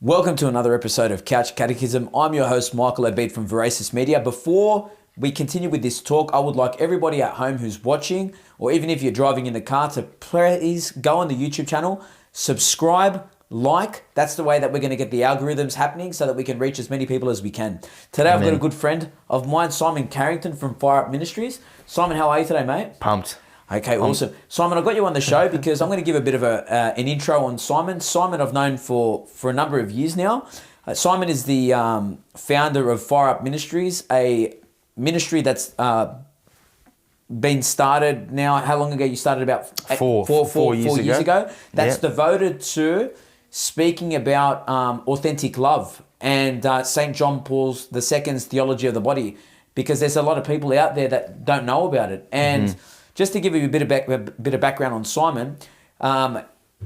Welcome to another episode of Couch Catechism. I'm your host, Michael Evert from Voracious Media. Before we continue with this talk, I would like everybody at home who's watching, or even if you're driving in the car, to please go on the YouTube channel, subscribe, like. That's the way that we're going to get the algorithms happening so that we can reach as many people as we can. Today, I've got a good friend of mine, Simon Carrington from Fire Up Ministries. Simon, how are you today, mate? Pumped. Okay, awesome. Simon, I got you on the show because I'm going to give a bit of an intro on Simon. Simon I've known for a number of years now. Simon is the founder of Fire Up Ministries, a ministry that's been started now. How long ago you started? About four years ago. That's devoted to speaking about authentic love and St. John Paul II's Theology of the Body, because there's a lot of people out there that don't know about it. And just to give you a bit of background on Simon,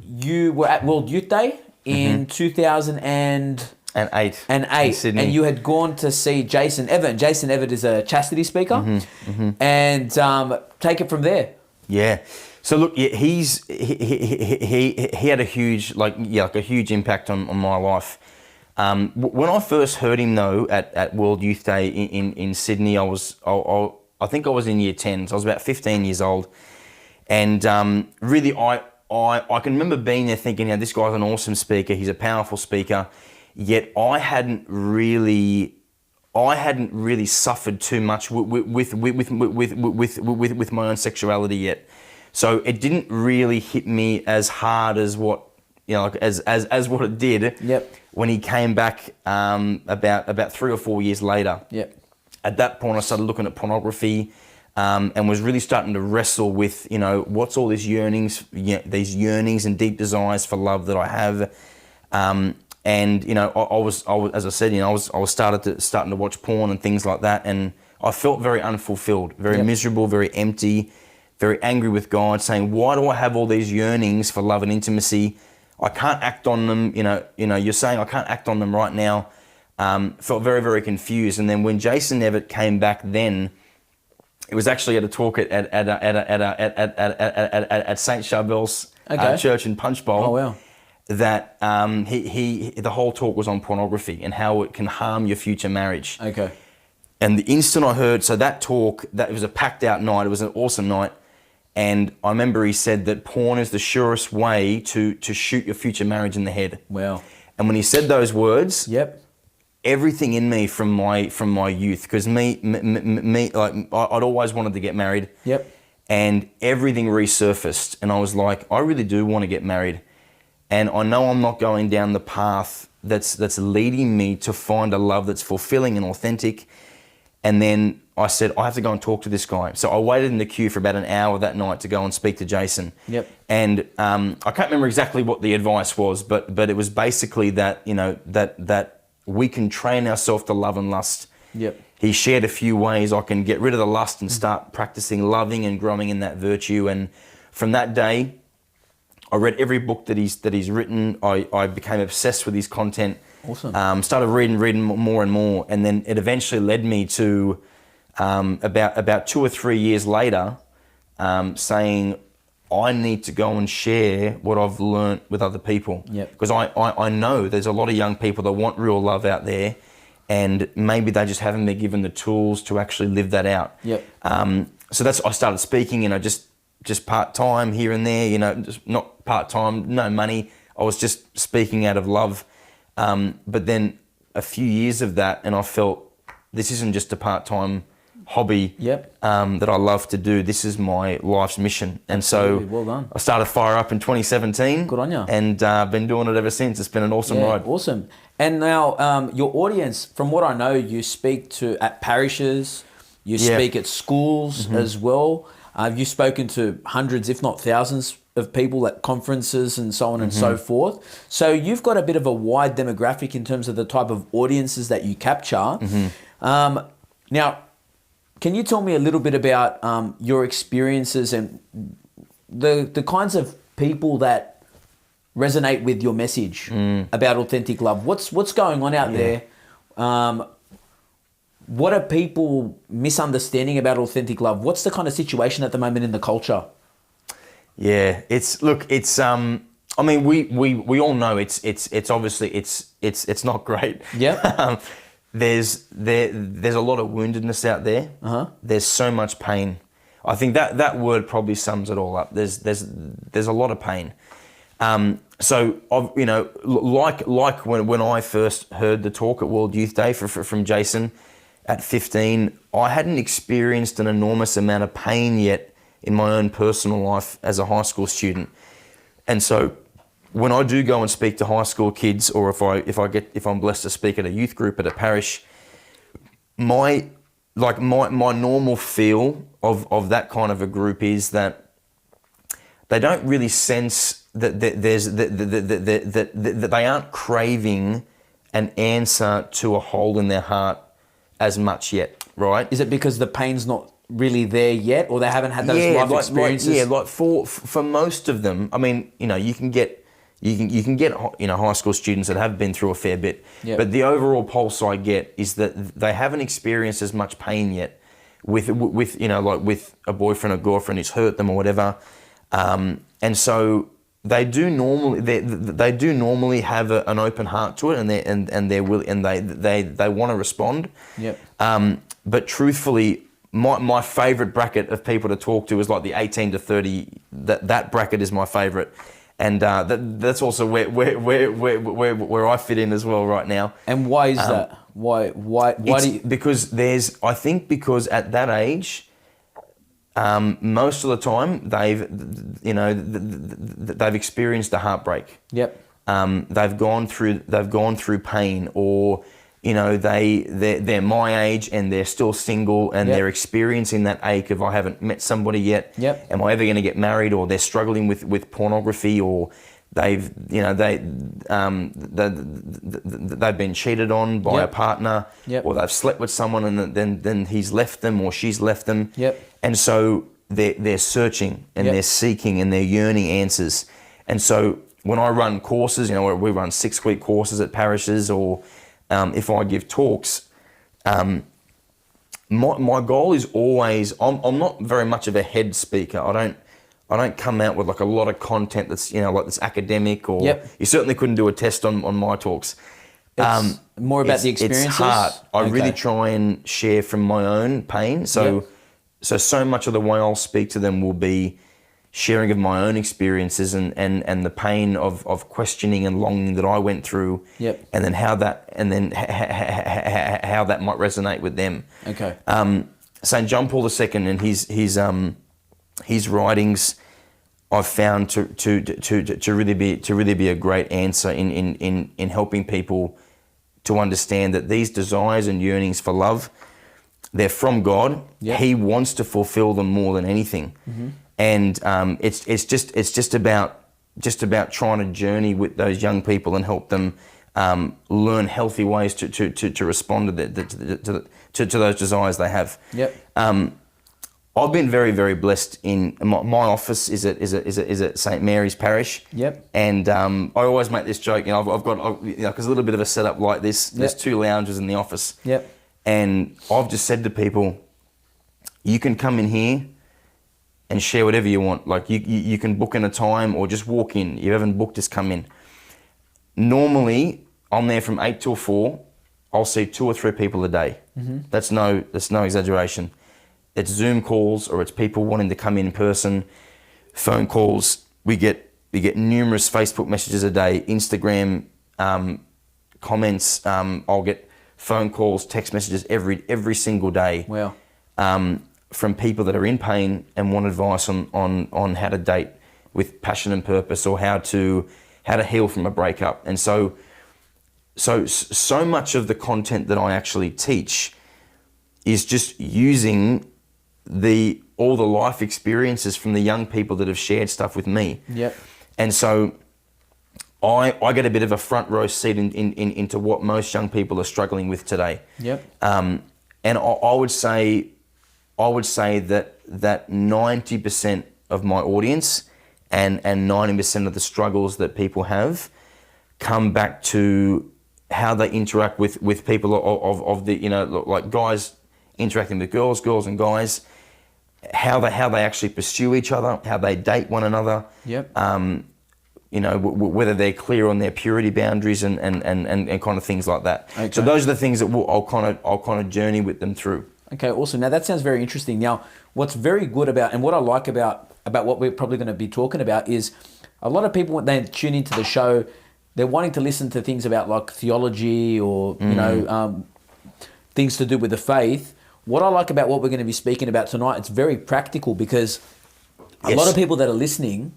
you were at World Youth Day in 2008, in Sydney. And you had gone to see Jason Evert. Jason Evert is a Chastity speaker, and take it from there. Yeah. So look, he had a huge a huge impact on my life. When I first heard him though at World Youth Day in Sydney, I think I was in year 10, so I was about 15 years old. And really, I can remember being there thinking, this guy's an awesome speaker, he's a powerful speaker, yet I hadn't really suffered too much with my own sexuality yet. So it didn't really hit me as hard as what as what it did when he came back about 3 or 4 years later. At that point, I started looking at pornography and was really starting to wrestle with, what's all these yearnings and deep desires for love that I have. I was, as I said, I was starting to watch porn and things like that, and I felt very unfulfilled, very miserable, very empty, very angry with God, saying, why do I have all these yearnings for love and intimacy? I can't act on them. You're saying I can't act on them right now. Felt very, very confused. And then when Jason Evert came back, then it was actually at a talk at St. Charbel's church in Punchbowl. Oh wow! That the whole talk was on pornography and how it can harm your future marriage. Okay. And the instant I heard, so that talk, that it was a packed out night. It was an awesome night. And I remember he said that porn is the surest way to shoot your future marriage in the head. Wow. And when he said those words, everything in me from my youth, because me, like I'd always wanted to get married. And everything resurfaced, and I was like, I really do want to get married, and I know I'm not going down the path that's leading me to find a love that's fulfilling and authentic. And then I said, I have to go and talk to this guy. So I waited in the queue for about an hour that night to go and speak to Jason. And I can't remember exactly what the advice was, but it was basically that, that we can train ourselves to love and lust. He shared a few ways I can get rid of the lust and start practicing loving and growing in that virtue. And from that day, I read every book that he's written. I became obsessed with his content. Awesome. Started reading more and more, and then it eventually led me to about 2 or 3 years later, saying I need to go and share what I've learned with other people. Because I know there's a lot of young people that want real love out there, and maybe they just haven't been given the tools to actually live that out. So I started speaking, just part-time here and there, just not part-time, no money. I was just speaking out of love. But then a few years of that, and I felt this isn't just a part-time hobby that I love to do. This is my life's mission. And so well done. I started Fire Up in 2017. Good on you. And been doing it ever since. It's been an awesome ride. Awesome. And now your audience, from what I know, you speak to at parishes, you speak at schools as well. You've spoken to hundreds, if not thousands, of people at conferences and so on and so forth. So you've got a bit of a wide demographic in terms of the type of audiences that you capture. Now, can you tell me a little bit about your experiences and the kinds of people that resonate with your message about authentic love? What's going on out there? What are people misunderstanding about authentic love? What's the kind of situation at the moment in the culture? Yeah, it's I mean, we all know it's obviously it's not great. Yeah. There's a lot of woundedness out there. There's so much pain. I think that word probably sums it all up. There's a lot of pain. So you know, like when I first heard the talk at World Youth Day from Jason at 15, I hadn't experienced an enormous amount of pain yet in my own personal life as a high school student. And so when I do go and speak to high school kids, or if I'm blessed to speak at a youth group at a parish, my normal feel of that kind of a group is that they don't really sense that they aren't craving an answer to a hole in their heart as much yet, right? Is it because the pain's not really there yet, or they haven't had those life experiences? Like for most of them, I mean, you know, you can get high school students that have been through a fair bit, but the overall pulse I get is that they haven't experienced as much pain yet with you know, like with a boyfriend or girlfriend who's hurt them or whatever, and so they do normally have an open heart to it, and they want to respond. Yep. But truthfully, my favorite bracket of people to talk to is like the 18 to 30. That bracket is my favorite, and that's also where I fit in as well right now. And why is that? Why do you... Because because at that age, most of the time they've experienced a heartbreak. Yep. They've gone through pain, or you know, they're my age and they're still single, and they're experiencing that ache of, I haven't met somebody yet. Yep. Am I ever going to get married? Or they're struggling with pornography, or they've been cheated on by a partner, or they've slept with someone and then he's left them or she's left them. Yep. And so they're searching and they're seeking and they're yearning answers. And so when I run courses, you know, we run 6-week courses at parishes, or if I give talks, my goal is always, I'm not very much of a head speaker. I don't come out with like a lot of content that's, you know, like that's academic, or you certainly couldn't do a test on my talks. It's more about the experiences? It's hard. I really try and share from my own pain. So much of the way I'll speak to them will be sharing of my own experiences and the pain of questioning and longing that I went through, and then how that might resonate with them. Okay. St. John Paul II and his writings, I've found to really be a great answer in helping people to understand that these desires and yearnings for love, they're from God. He wants to fulfill them more than anything. Mm-hmm. And it's just about trying to journey with those young people and help them learn healthy ways to respond to those desires they have. Yep. I've been very, very blessed. In my office is at St. Mary's Parish. Yep. And I always make this joke. You know, I've got, you know, because a little bit of a setup like this. There's 2 lounges in the office. Yep. And I've just said to people, you can come in here and share whatever you want. Like you can book in a time or just walk in. You haven't booked, just come in. Normally, I'm there from 8 till 4. I'll see 2 or 3 people a day. Mm-hmm. That's no exaggeration. It's Zoom calls, or it's people wanting to come in person, phone calls. We get numerous Facebook messages a day, Instagram comments. I'll get phone calls, text messages every single day. Wow. From people that are in pain and want advice on how to date with passion and purpose, or how to heal from a breakup. And so much of the content that I actually teach is just using all the life experiences from the young people that have shared stuff with me. Yep. And so I get a bit of a front row seat into what most young people are struggling with today. Yep. And I would say that 90% of my audience and 90% of the struggles that people have come back to how they interact with people of the, you know, like guys interacting with girls and guys, how they actually pursue each other, how they date one another. Yep. whether they're clear on their purity boundaries and kind of things like that. Okay. So those are the things that I'll kind of journey with them through. Okay, awesome. Now that sounds very interesting. Now, what's very good about, and what I like about what we're probably going to be talking about is a lot of people, when they tune into the show, they're wanting to listen to things about like theology or, things to do with the faith. What I like about what we're going to be speaking about tonight, it's very practical because a lot of people that are listening,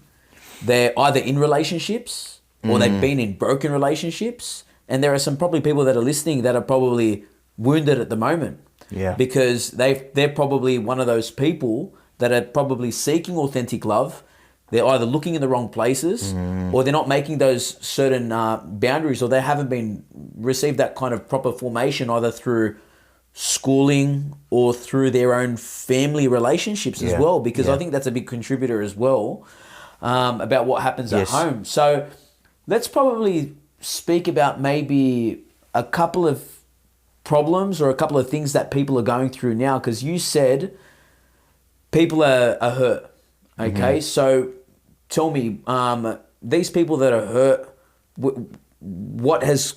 they're either in relationships or they've been in broken relationships. And there are some probably people that are listening that are probably wounded at the moment. Yeah. Because they're probably one of those people that are probably seeking authentic love. They're either looking in the wrong places or they're not making those certain boundaries, or they haven't been received that kind of proper formation either through schooling or through their own family relationships as well. Because I think that's a big contributor as well about what happens at home. So let's probably speak about maybe a couple of problems or a couple of things that people are going through now, because you said people are hurt. Okay, so tell me, these people that are hurt, what has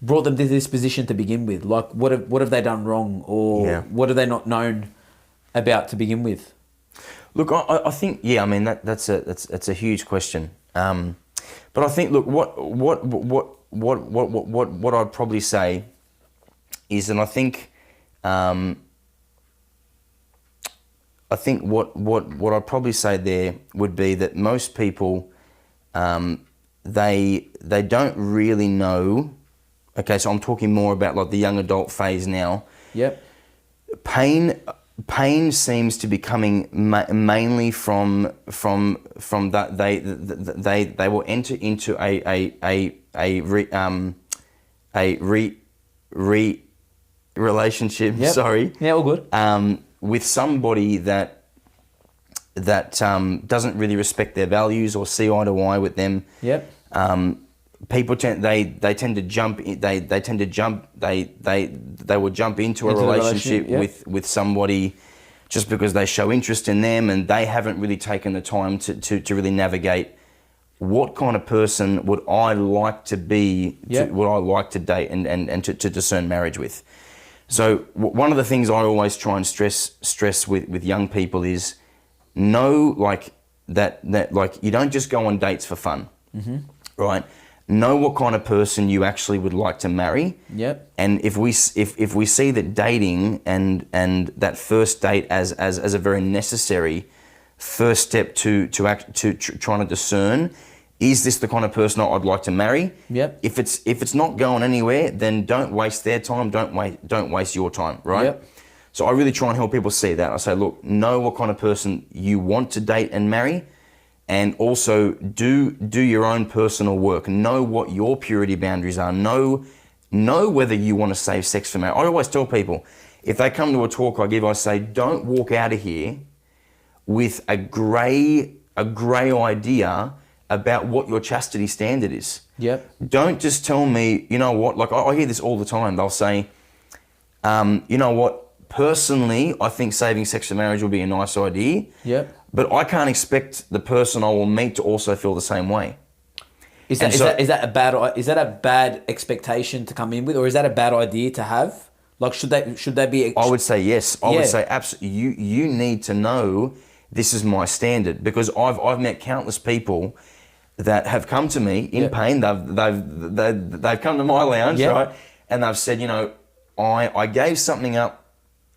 brought them to this position to begin with? Like, what have they done wrong, or what are they not known about to begin with? Look, I think that's a huge question. But I think, look, what I'd probably say is, and I think what I'd probably say there would be that most people they don't really know. Okay, so I'm talking more about like the young adult phase now. Yep. Pain seems to be coming mainly from that they will enter into a relationship. Yep. Sorry. Yeah, all good. With somebody that doesn't really respect their values or see eye to eye with them. Yep. People they will jump into a relationship with somebody just because they show interest in them, and they haven't really taken the time to really navigate what kind of person would I like to be, would I like to date and to discern marriage with. So one of the things I always try and stress with young people is know like that like you don't just go on dates for fun, right? Know what kind of person you actually would like to marry. Yep. And if we see that dating and that first date as a very necessary first step to trying to discern, is this the kind of person I'd like to marry? Yep. If it's not going anywhere, then don't waste their time. Don't waste your time, right? Yep. So I really try and help people see that. I say, look, know what kind of person you want to date and marry. And also do your own personal work. Know what your purity boundaries are. Know whether you want to save sex for marriage. I always tell people, if they come to a talk I give, I say, don't walk out of here with a grey idea about what your chastity standard is. Yep. Don't just tell me, you know what, like I hear this all the time. They'll say, you know what, personally, I think saving sex for marriage will be a nice idea. Yep. But I can't expect the person I will meet to also feel the same way. Is that a bad expectation to come in with, or is that a bad idea to have? Like, should they be? I would say yes. I would say absolutely. You need to know this is my standard, because I've met countless people that have come to me in pain. They've come to my lounge, right, and they've said, you know, I gave something up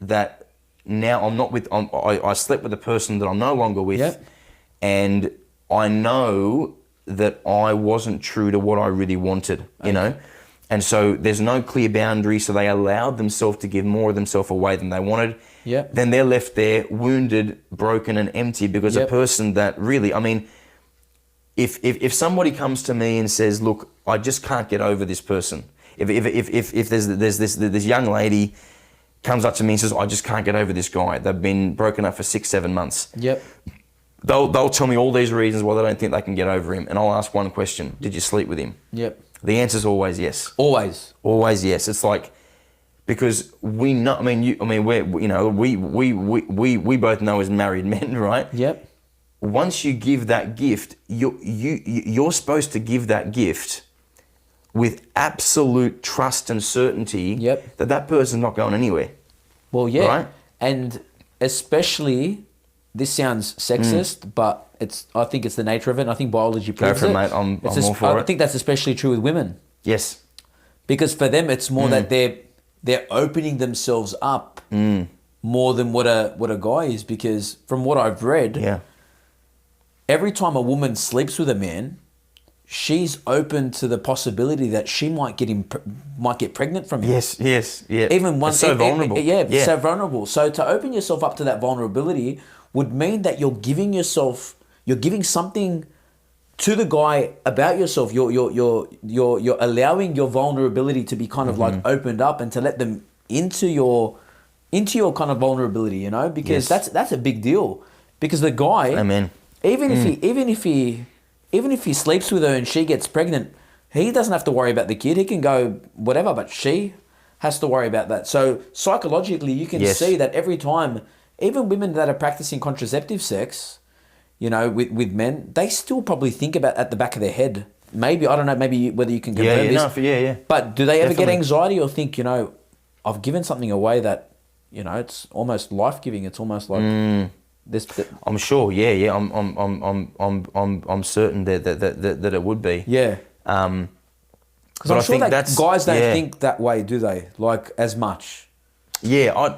that now I'm not with. I slept with a person that I'm no longer with, and I know that I wasn't true to what I really wanted, you know, and so there's no clear boundary. So they allowed themselves to give more of themselves away than they wanted. Then they're left there wounded, broken, and empty because a person that really, I mean, if somebody comes to me and says, look, I just can't get over this person. If there's this young lady comes up to me and says, I just can't get over this guy. They've been broken up for 6-7 months. They'll tell me all these reasons why they don't think they can get over him. And I'll ask one question: did you sleep with him? The answer's always yes. Always yes. It's like, because we know, we both know as married men, right? once you give that gift, you're supposed to give that gift with absolute trust and certainty that that person's not going anywhere. Well, yeah. Right? And especially, this sounds sexist, but I think it's the nature of it. And I think biology proves it. Go for it, mate. I'm all for it. I think that's especially true with women. Yes. Because for them, it's more that they're opening themselves up more than what a guy is. Because from what I've read, every time a woman sleeps with a man, she's open to the possibility that she might get pregnant from him. Yes, yeah. Even once, so vulnerable. So vulnerable. So to open yourself up to that vulnerability would mean that you're giving something to the guy about yourself. You're allowing your vulnerability to be kind of like opened up and to let them into your kind of vulnerability, you know, because that's a big deal. Because the guy, Amen. Even if he sleeps with her and she gets pregnant, he doesn't have to worry about the kid. He can go whatever, but she has to worry about that. So psychologically, you can see that every time, even women that are practicing contraceptive sex, you know, with men, they still probably think about at the back of their head. Maybe, I don't know, maybe whether you can confirm this. But do they ever get anxiety or think, you know, I've given something away that, you know, it's almost life-giving. It's almost like this. I'm sure. Yeah. I'm certain that it would be. Yeah. Because I'm sure that guys don't think that way, do they? Like as much. Yeah. I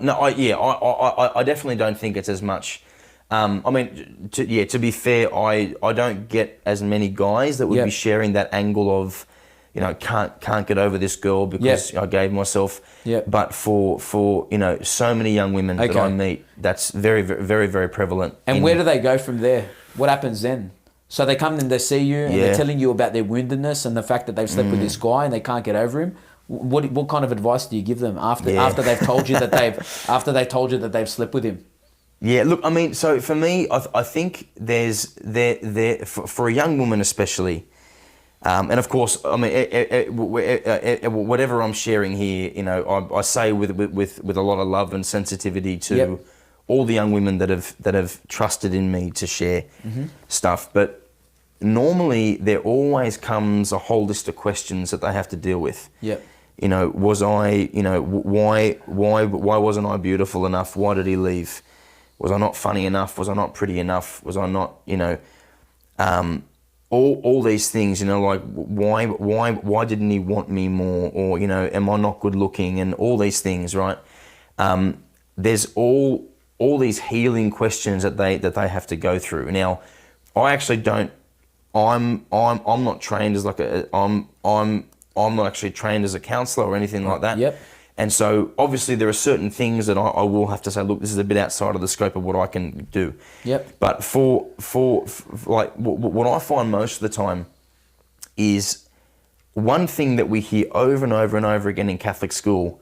definitely don't think it's as much. I mean, to be fair, I don't get as many guys that would be sharing that angle of, you know, can't get over this girl because I gave myself. But for you know, so many young women that I meet, that's very, very, very prevalent. And where do they go from there? What happens then? So they come and they see you and they're telling you about their woundedness and the fact that they've slept with this guy and they can't get over him. What kind of advice do you give them after they've told you that they've slept with him? Yeah, look, I mean, so for me, I think there's for a young woman especially, and of course, I mean, whatever I'm sharing here, you know, I say with a lot of love and sensitivity to all the young women that have trusted in me to share stuff. But normally, there always comes a whole list of questions that they have to deal with. You know, was I, you know, why wasn't I beautiful enough? Why did he leave? Was I not funny enough? Was I not pretty enough? Was I not, you know, all these things, you know, like why didn't he want me more? Or, you know, am I not good looking? And all these things, right? There's all these healing questions that they have to go through. Now, I actually don't. I'm not trained as like I'm not actually trained as a counselor or anything like that. And so obviously there are certain things that I will have to say, look, this is a bit outside of the scope of what I can do. But for like what I find most of the time is one thing that we hear over and over and over again in Catholic school,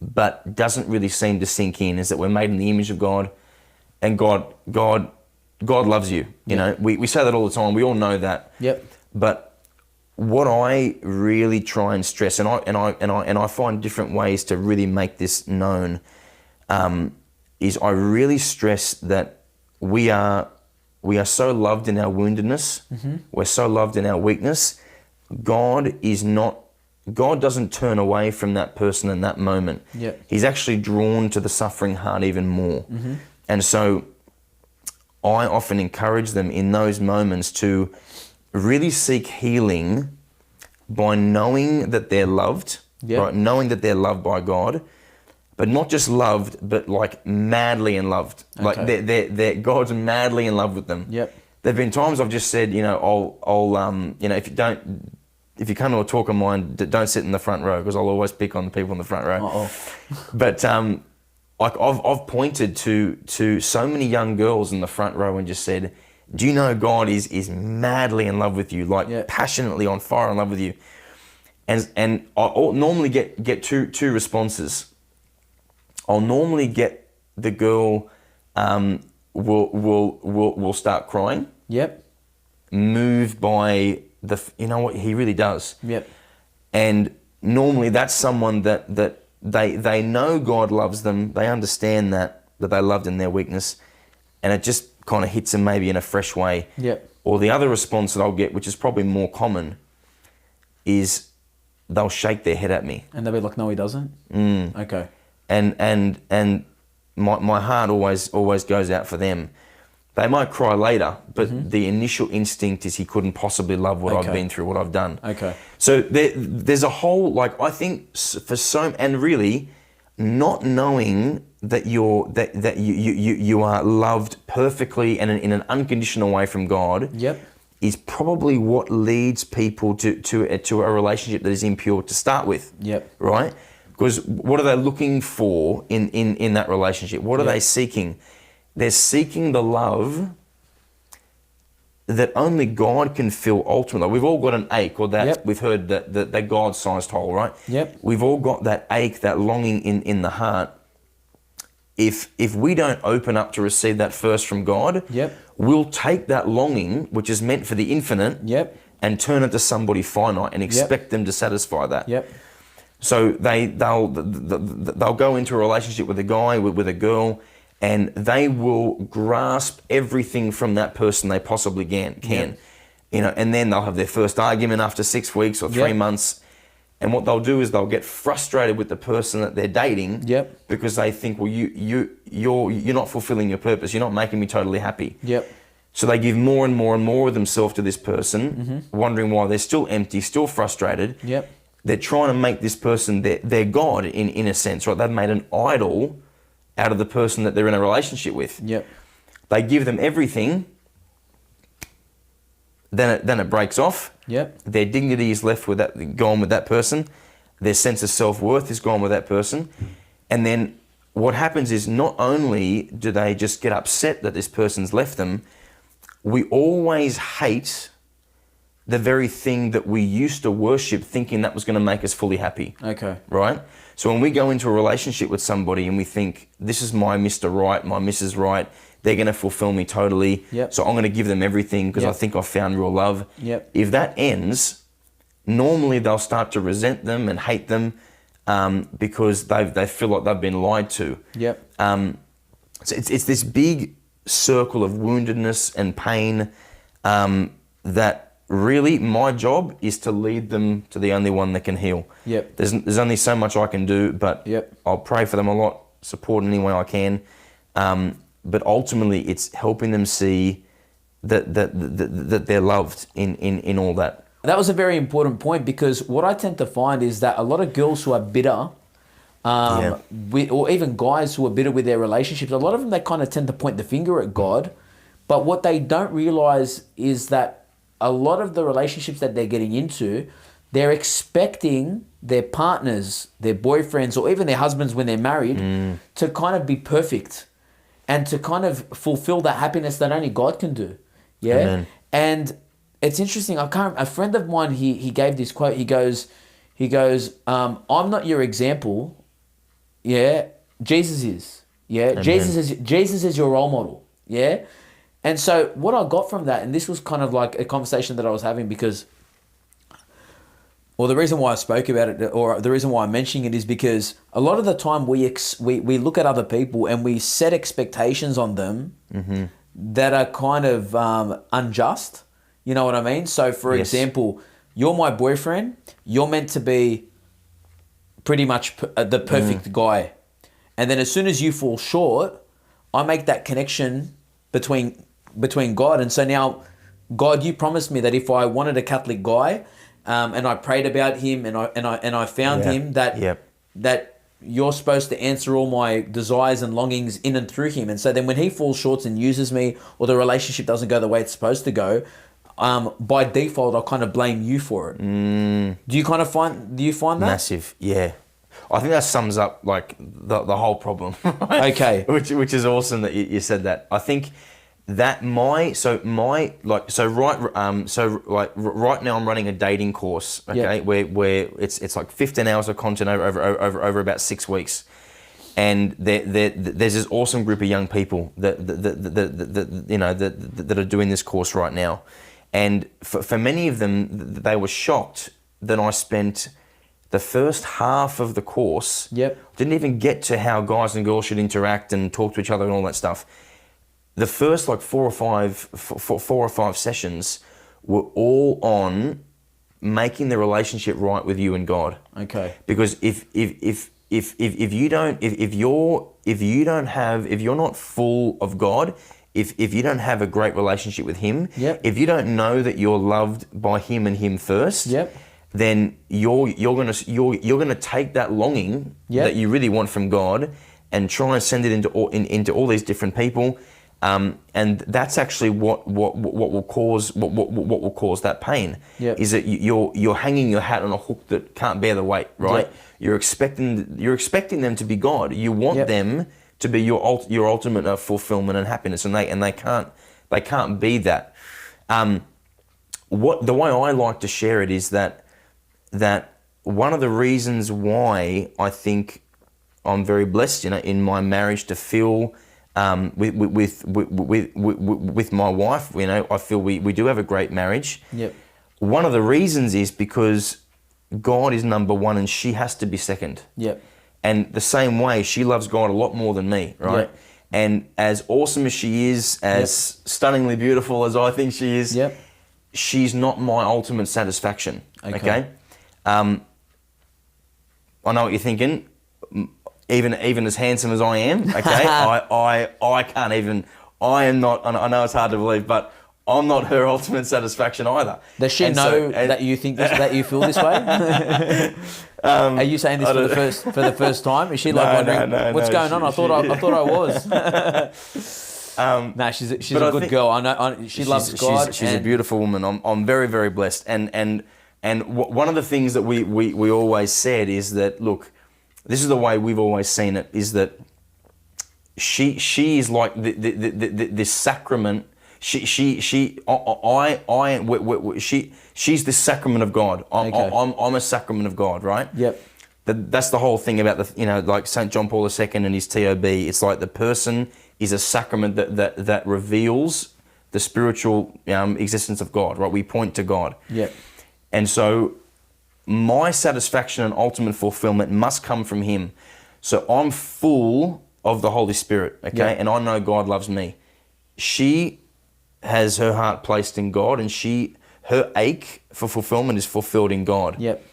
but doesn't really seem to sink in, is that we're made in the image of God, and God loves you. You know, we say that all the time. We all know that. But what I really try and stress, and I find different ways to really make this known, is I really stress that we are so loved in our woundedness. We're so loved in our weakness. God doesn't turn away from that person in that moment. He's actually drawn to the suffering heart even more. And so I often encourage them in those moments to really seek healing by knowing that they're loved, right? Knowing that they're loved by God, but not just loved, but like madly in loved. Like they're God's madly in love with them. There've been times I've just said, you know, I'll you know, if you come to a talk of mine, don't sit in the front row, because I'll always pick on the people in the front row. But like I've pointed to so many young girls in the front row and just said, do you know God is madly in love with you, like passionately on fire in love with you? And I'll normally get two responses. I'll normally get the girl will start crying. Moved by you know what, he really does. And normally that's someone that they know God loves them. They understand that they're loved in their weakness. And it just kind of hits them maybe in a fresh way. Yep. Or the other response that I'll get, which is probably more common, is they'll shake their head at me. And they'll be like, no, he doesn't? Okay. And my heart always goes out for them. They might cry later, but the initial instinct is he couldn't possibly love what I've been through, what I've done. Okay. So there's a whole, like, I think for so, and really not knowing that you are loved perfectly and in an unconditional way from God. Yep. Is probably what leads people to a relationship that is impure to start with. Yep. Right? Because what are they looking for in that relationship? What are they seeking? They're seeking the love that only God can fill ultimately. We've all got an ache, or that we've heard that God-sized hole, right? Yep. We've all got that ache, that longing in the heart. If we don't open up to receive that first from God, we'll take that longing, which is meant for the infinite, and turn it to somebody finite and expect them to satisfy that. So they'll go into a relationship with a guy, with a girl, and they will grasp everything from that person they possibly can. You know, and then they'll have their first argument after 6 weeks or 3 months. And what they'll do is they'll get frustrated with the person that they're dating because they think, well, you're not fulfilling your purpose. You're not making me totally happy. So they give more and more and more of themselves to this person, wondering why they're still empty, still frustrated. They're trying to make this person their God in a sense, right? They've made an idol out of the person that they're in a relationship with. They give them everything, then it breaks off. Their dignity is left with gone with that person. Their sense of self-worth is gone with that person. And then what happens is not only do they just get upset that this person's left them, we always hate the very thing that we used to worship, thinking that was going to make us fully happy. Right? So when we go into a relationship with somebody and we think, this is my Mr. Right, my Mrs. Right, they're going to fulfill me totally. So I'm going to give them everything because I think I've found real love. If that ends, normally they'll start to resent them and hate them because they feel like they've been lied to. So it's this big circle of woundedness and pain that really my job is to lead them to the only one that can heal. There's only so much I can do, but I'll pray for them a lot, support in any way I can. But ultimately, it's helping them see that they're loved in all that. That was a very important point, because what I tend to find is that a lot of girls who are bitter, or even guys who are bitter with their relationships, a lot of them, they kind of tend to point the finger at God. But what they don't realize is that a lot of the relationships that they're getting into, they're expecting their partners, their boyfriends, or even their husbands when they're married to kind of be perfect and to kind of fulfill that happiness that only God can do. Amen. And it's interesting. A friend of mine, he gave this quote. He goes, I'm not your example. Jesus is. Amen. Jesus is your role model. And so what I got from that, and this was kind of like a conversation that I was having, because, or the reason why I spoke about it, or the reason why I'm mentioning it, is because a lot of the time we look at other people and we set expectations on them that are kind of unjust. You know what I mean? So for example, you're my boyfriend, you're meant to be pretty much the perfect guy. And then as soon as you fall short, I make that connection between God. And so now, God, you promised me that if I wanted a Catholic guy, and I prayed about him, and I found him, that you're supposed to answer all my desires and longings in and through him. And so then when he falls short and uses me, or the relationship doesn't go the way it's supposed to go, by default, I'll kind of blame you for it. Do you find that? Massive, yeah. I think that sums up like the whole problem. Right? Okay. Which is awesome that you said that. I think that right now I'm running a dating course, okay, where it's like 15 hours of content over about 6 weeks, and there's this awesome group of young people that are doing this course right now, and for many of them, they were shocked that I spent the first half of the course, didn't even get to how guys and girls should interact and talk to each other and all that stuff. the first like four or five sessions were all on making the relationship right with you and God. Okay. Because if you're not full of God, if you don't have a great relationship with Him, Yep. if you don't know that you're loved by Him and Him first, Yep. then you're gonna take that longing Yep. that you really want from God and try and send it into all these different people, and that's actually what will cause that pain. Yep. Is that you're hanging your hat on a hook that can't bear the weight, right? Yep. You're expecting them to be God. You want Yep. them to be your ultimate fulfillment and happiness, and they can't be that. The way I like to share it is that one of the reasons why I think I'm very blessed, in my marriage to feel with my wife, I feel we do have a great marriage. Yep. One of the reasons is because God is number one and she has to be second. Yep. And the same way, she loves God a lot more than me, right? Yep. And as awesome as she is, as stunningly beautiful as I think she is, Yep. she's not my ultimate satisfaction. Okay? I know what you're thinking. Even as handsome as I am, okay, I can't even. I am not. I know it's hard to believe, but I'm not her ultimate satisfaction either. Does she know that you think that you feel this way? Are you saying this for the first time? Is she wondering what's going on? I thought I was. She's a good girl. I know she loves God. She's a beautiful woman. I'm very, very blessed. And one of the things that we always said is that, look, this is the way we've always seen it, is that she is like this sacrament. She's the sacrament of God. I'm a sacrament of God, right? Yep. That's the whole thing about like St. John Paul II and his TOB. It's like the person is a sacrament that reveals the spiritual existence of God, right? We point to God. Yep. And so my satisfaction and ultimate fulfillment must come from Him. So I'm full of the Holy Spirit, okay? Yep. And I know God loves me. She has her heart placed in God, and her ache for fulfillment is fulfilled in God. Yep.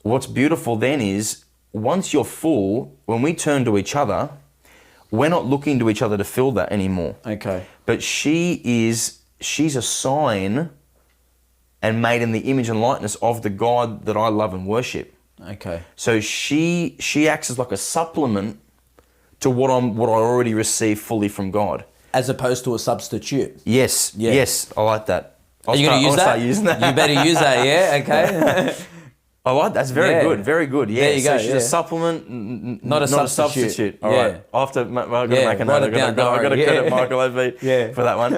What's beautiful then is, once you're full, when we turn to each other, we're not looking to each other to fill that anymore. Okay. But she's a sign and made in the image and likeness of the God that I love and worship. Okay. So she acts as like a supplement to what I already receive fully from God. As opposed to a substitute. Yes. Yeah. Yes, I like that. Are you going to use that? Start using that. You better use that. Yeah. Okay. I like that. That's very good. Very good. Yeah. There you go. So she's a supplement, not a substitute. All right. I have to. I've got to make a note. I've got to credit Michael OV for that one.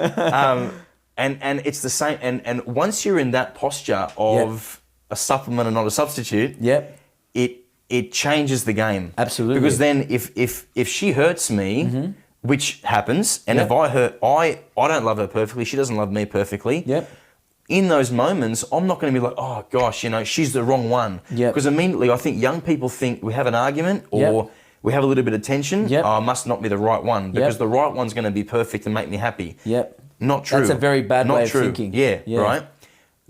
And it's the same. And once you're in that posture of a supplement and not a substitute, it changes the game. Absolutely. Because then if she hurts me, which happens, and if I hurt, I don't love her perfectly. She doesn't love me perfectly. Yep. In those moments, I'm not going to be like, oh gosh, she's the wrong one. Because immediately I think young people think we have an argument or we have a little bit of tension. Oh, I must not be the right one because the right one's going to be perfect and make me happy. Not true. That's a very bad way of thinking. Yeah, right?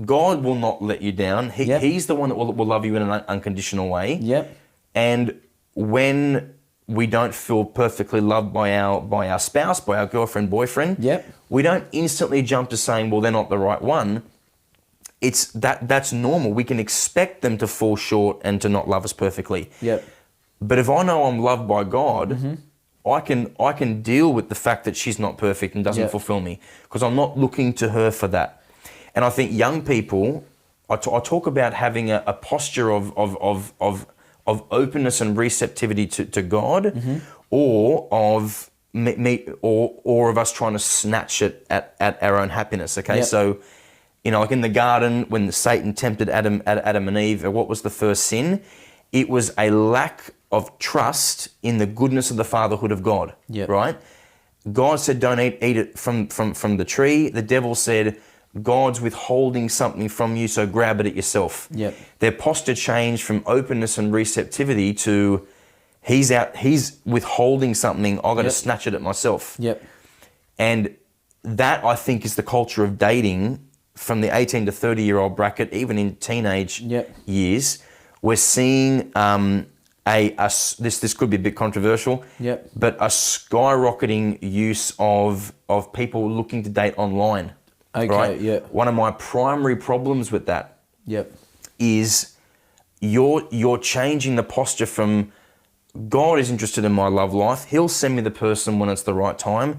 God will not let you down. He's the one that will love you in an unconditional way. And when we don't feel perfectly loved by our spouse, by our girlfriend, boyfriend, we don't instantly jump to saying, well, they're not the right one. It's that's normal. We can expect them to fall short and to not love us perfectly. But if I know I'm loved by God, I can deal with the fact that she's not perfect and doesn't fulfill me because I'm not looking to her for that. And I think young people, I talk about having a posture of openness and receptivity to God, or of or of us trying to snatch it at our own happiness. Okay, so like in the garden when Satan tempted Adam and Eve, what was the first sin? It was a lack of trust in the goodness of the fatherhood of God. Right? God said, "Don't eat it from the tree." The devil said, God's withholding something from you, so grab it yourself. Their posture changed from openness and receptivity to he's withholding something, I've got to snatch it at myself. And that, I think, is the culture of dating from the 18 to 30-year-old bracket, even in teenage years. We're seeing this could be a bit controversial, but a skyrocketing use of people looking to date online. Okay, right? One of my primary problems with that is you're changing the posture from God is interested in my love life. He'll send me the person when it's the right time.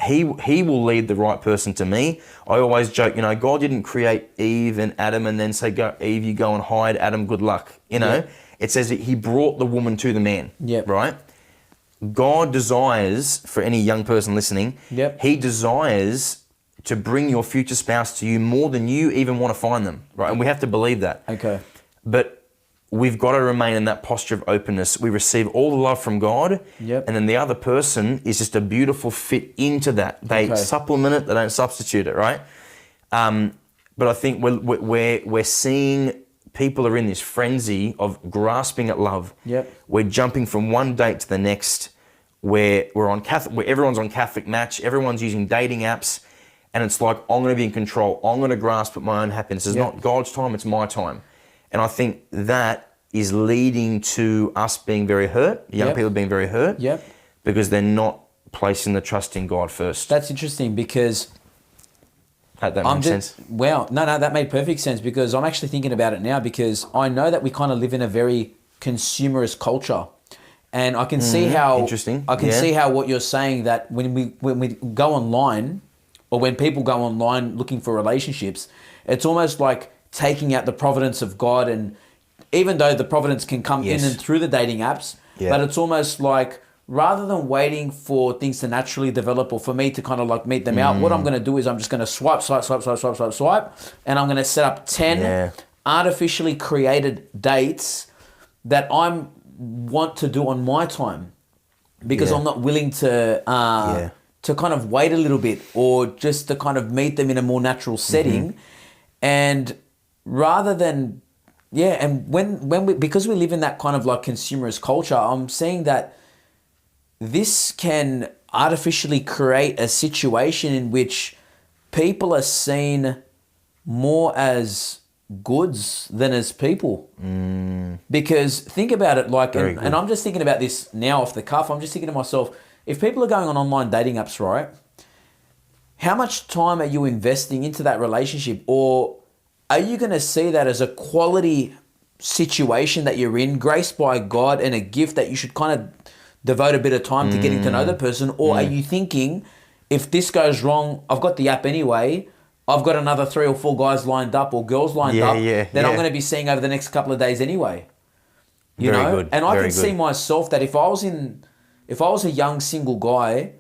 He will lead the right person to me. I always joke, God didn't create Eve and Adam and then say, "Go, Eve, you go and hide. Adam, good luck." It says that he brought the woman to the man. Right? God desires, for any young person listening, he desires to bring your future spouse to you more than you even want to find them. Right? And we have to believe that. Okay. But we've got to remain in that posture of openness. We receive all the love from God, and then the other person is just a beautiful fit into that. They supplement it, they don't substitute it, right? But I think we're seeing people are in this frenzy of grasping at love. We're jumping from one date to the next. Where everyone's on Catholic Match, everyone's using dating apps, and it's like, I'm going to be in control. I'm going to grasp at my own happiness. It's not God's time, it's my time. And I think that is leading to us being very hurt, young people being very hurt, because they're not placing the trust in God first. That's interesting because... Hope that makes sense. Wow. No, that made perfect sense because I'm actually thinking about it now because I know that we kind of live in a very consumerist culture. And I can see how... Interesting. I can see how what you're saying that when we go online or when people go online looking for relationships, it's almost like taking out the providence of God, and even though the providence can come in and through the dating apps, but it's almost like rather than waiting for things to naturally develop or for me to kind of like meet them out, what I'm going to do is I'm just going to swipe, and I'm going to set up 10 artificially created dates that I want to do on my time because I'm not willing to kind of wait a little bit or just to kind of meet them in a more natural setting. And rather than, and when we, because we live in that kind of like consumerist culture, I'm seeing that this can artificially create a situation in which people are seen more as goods than as people. Because think about it, like, and I'm just thinking about this now off the cuff, I'm just thinking to myself, if people are going on online dating apps, right, how much time are you investing into that relationship? Or are you going to see that as a quality situation that you're in, graced by God and a gift that you should kind of devote a bit of time to getting to know the person? Or are you thinking, if this goes wrong, I've got the app anyway, I've got another 3 or 4 guys lined up or girls lined up that I'm going to be seeing over the next couple of days anyway. You know? Good. And I can see myself that if I was a young single guy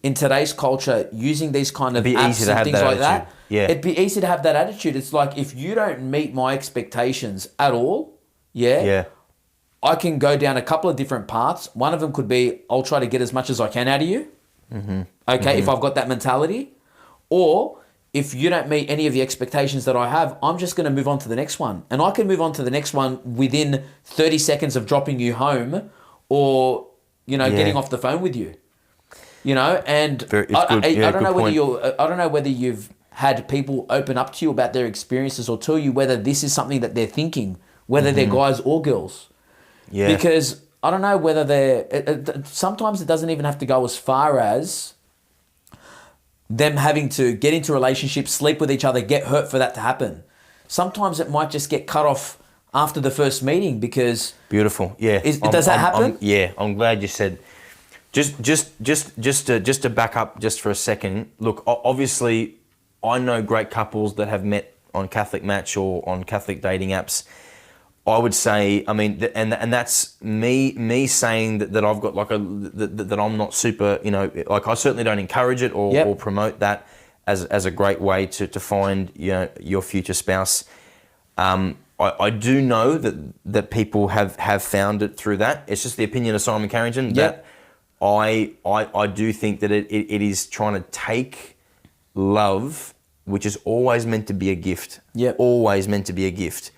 in today's culture using these kind of apps and things like that, it'd be easy to have that attitude. It's like, if you don't meet my expectations at all, I can go down a couple of different paths. One of them could be, I'll try to get as much as I can out of you. If I've got that mentality. Or if you don't meet any of the expectations that I have, I'm just going to move on to the next one. And I can move on to the next one within 30 seconds of dropping you home or, getting off the phone with you. And I don't know whether you've had people open up to you about their experiences or tell you whether this is something that they're thinking, whether they're guys or girls. Because I don't know whether sometimes it doesn't even have to go as far as them having to get into relationships, sleep with each other, get hurt for that to happen. Sometimes it might just get cut off after the first meeting because... Beautiful, does that happen? I'm glad you said... Just to back up just for a second, look, obviously I know great couples that have met on Catholic Match or on Catholic dating apps. I would say, and that's me saying that I've got that I'm not super, I certainly don't encourage it or promote that as a great way to find your future spouse. I do know that people have found it through that. It's just the opinion of Simon Carrington that I do think that it is trying to take love, which is always meant to be a gift. Always meant to be a gift.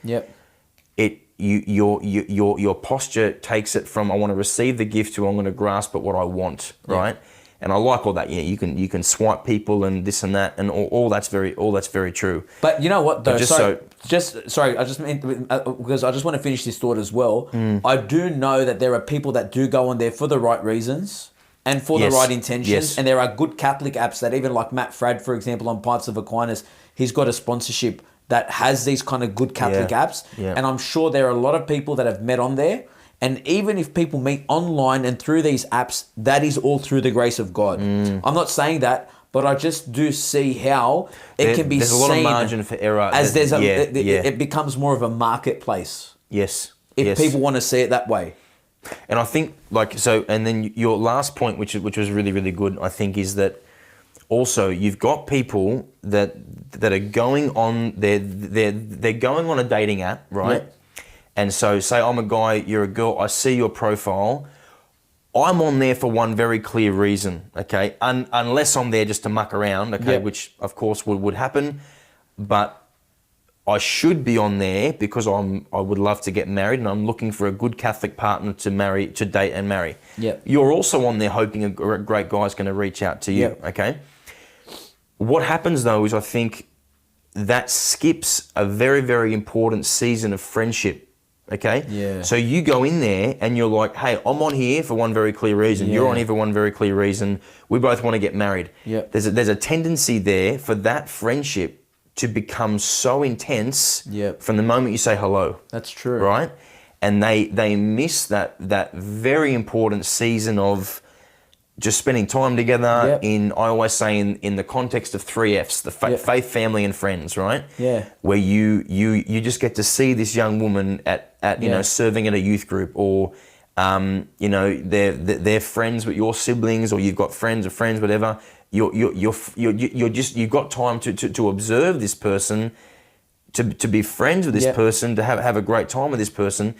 Your posture takes it from I want to receive the gift to I'm going to grasp at what I want, right? And I like all that. Yeah, you can swipe people and this and that, and all that's very true. But you know what though? Sorry, I just mean because I just want to finish this thought as well. I do know that there are people that do go on there for the right reasons and for the right intentions. Yes. And there are good Catholic apps that even like Matt Fradd, for example, on Pints of Aquinas, he's got a sponsorship that has these kind of good Catholic apps. Yeah. And I'm sure there are a lot of people that have met on there. And even if people meet online and through these apps, that is all through the grace of God. I'm not saying that, but I just do see how it can be there's seen. There's a lot of margin for error. As it becomes more of a marketplace. Yes. If people want to see it that way. And I think and then your last point, which was really, really good, I think, is that also you've got people that are going on, they're going on a dating app, right? Yep. And so say I'm a guy, you're a girl, I see your profile, I'm on there for one very clear reason, okay? Unless I'm there just to muck around, okay, which of course would happen, but I should be on there because I would love to get married and I'm looking for a good Catholic partner to date and marry. Yep. You're also on there hoping a great guy's going to reach out to you, okay? What happens though is I think that skips a very, very important season of friendship. Okay? Yeah. So you go in there and you're like, hey, I'm on here for one very clear reason. You're on here for one very clear reason. We both want to get married. Yep. There's a tendency there for that friendship to become so intense from the moment you say hello. That's true. Right? And they miss that very important season of just spending time together I always say in the context of 3 Fs, the faith, family and friends, right? Yeah. Where you just get to see this young woman at you know, serving at a youth group or you know, they're friends with your siblings or you've got friends of friends, whatever. You've got time to observe this person, to be friends with this person, to have a great time with this person,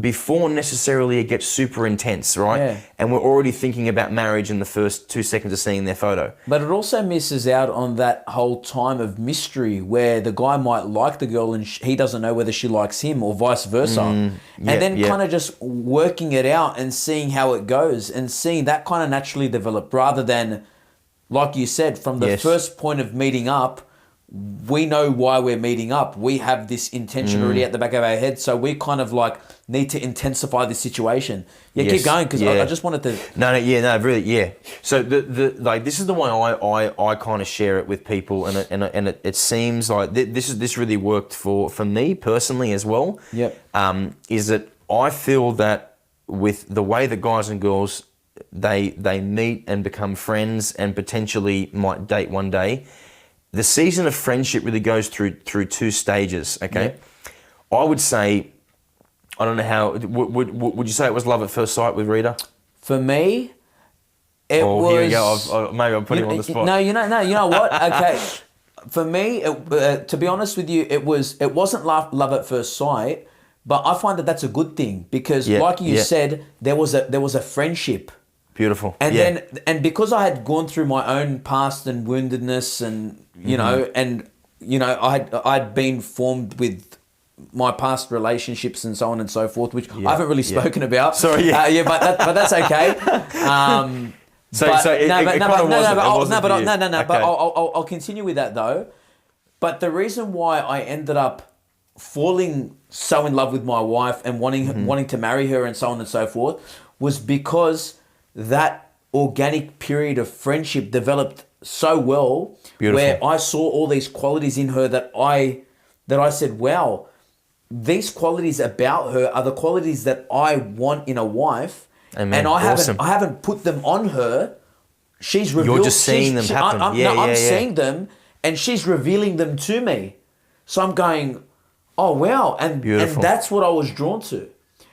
before necessarily it gets super intense, right? Yeah. And we're already thinking about marriage in the first 2 seconds of seeing their photo. But it also misses out on that whole time of mystery where the guy might like the girl and he doesn't know whether she likes him or vice versa. And then kind of just working it out and seeing how it goes and seeing that kind of naturally develop rather than, like you said, from the first point of meeting up, we know why we're meeting up. We have this intention already at the back of our head, so we kind of like need to intensify the situation. Keep going because I just wanted to. Really. So the like this is the way I kind of share it with people, and it seems like this really worked for me personally as well. Is that I feel that with the way that guys and girls they meet and become friends and potentially might date one day. The season of friendship really goes through 2 stages, okay? I would say, I don't know how, would you say it was love at first sight with Rita? For me, it was... Here we go, maybe I'm putting you on the spot. No, you know what? Okay, for me, to be honest with you, it wasn't love at first sight, but I find that that's a good thing because like you said, there was a friendship. Beautiful. And because I had gone through my own past and woundedness and you know I'd been formed with my past relationships and so on and so forth, which I haven't really spoken about. Sorry, but that's okay. But I'll continue with that though. But the reason why I ended up falling so in love with my wife and wanting to marry her and so on and so forth was because that organic period of friendship developed so well. Beautiful. Where I saw all these qualities in her that I said, wow, these qualities about her are the qualities that I want in a wife. Amen. And I haven't put them on her. She's revealed. You're just seeing them happen. I'm seeing them and she's revealing them to me. So I'm going, oh wow. And that's what I was drawn to,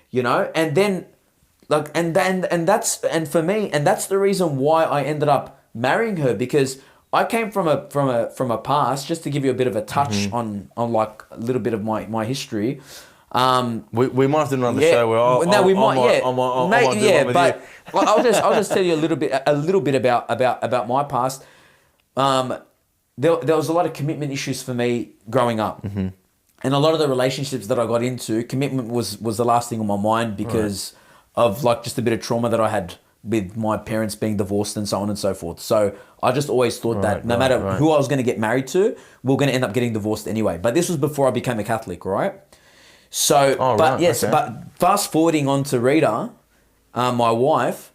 you know? And then like, and that's the reason why I ended up marrying her, because I came from a past, just to give you a bit of a touch on like a little bit of my history. We might have to do another show where but I'll just tell you a little bit about my past. There was a lot of commitment issues for me growing up. And a lot of the relationships that I got into, commitment was the last thing on my mind because of like just a bit of trauma that I had with my parents being divorced and so on and so forth. So I just always thought that no matter who I was going to get married to, we were going to end up getting divorced anyway. But this was before I became a Catholic, right? So, but fast forwarding on to Rita, my wife,